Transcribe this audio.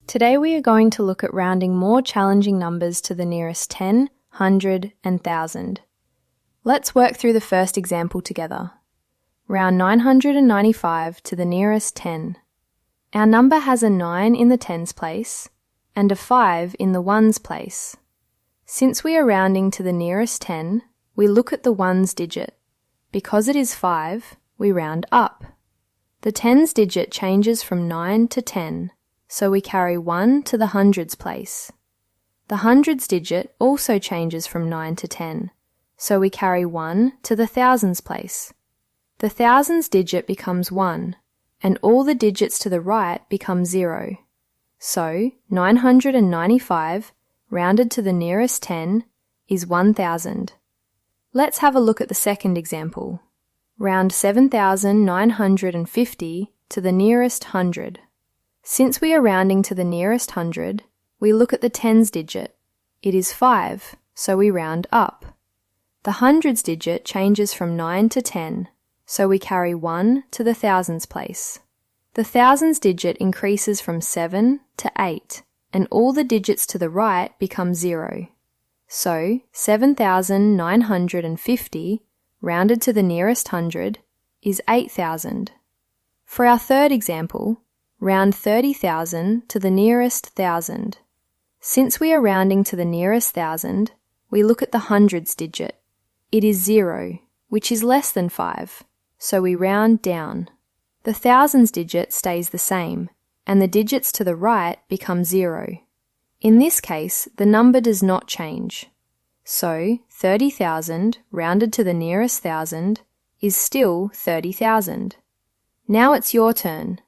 Today we are going to look at rounding more challenging numbers to the nearest 10, 100 and 1000. Let's work through the first example together. Round 995 to the nearest 10. Our number has a 9 in the tens place and a 5 in the ones place. Since we are rounding to the nearest 10, we look at the ones digit. Because it is 5, we round up. The tens digit changes from 9 to 10, so we carry 1 to the hundreds place. The hundreds digit also changes from 9 to 10, so we carry 1 to the thousands place. The thousands digit becomes 1, and all the digits to the right become 0. So 995, rounded to the nearest 10, is 1000. Let's have a look at the second example. Round 7950 to the nearest 100. Since we are rounding to the nearest 100, we look at the tens digit. It is 5, so we round up. The hundreds digit changes from 9 to 10, so we carry 1 to the thousands place. The thousands digit increases from 7 to 8, and all the digits to the right become 0. So 7950, rounded to the nearest 100, is 8000. For our third example, round 30,000 to the nearest 1000. Since we are rounding to the nearest 1000, we look at the hundreds digit. It is 0, which is less than 5, so we round down. The thousands digit stays the same, and the digits to the right become 0. In this case, the number does not change. So 30,000, rounded to the nearest 1000, is still 30,000. Now it's your turn.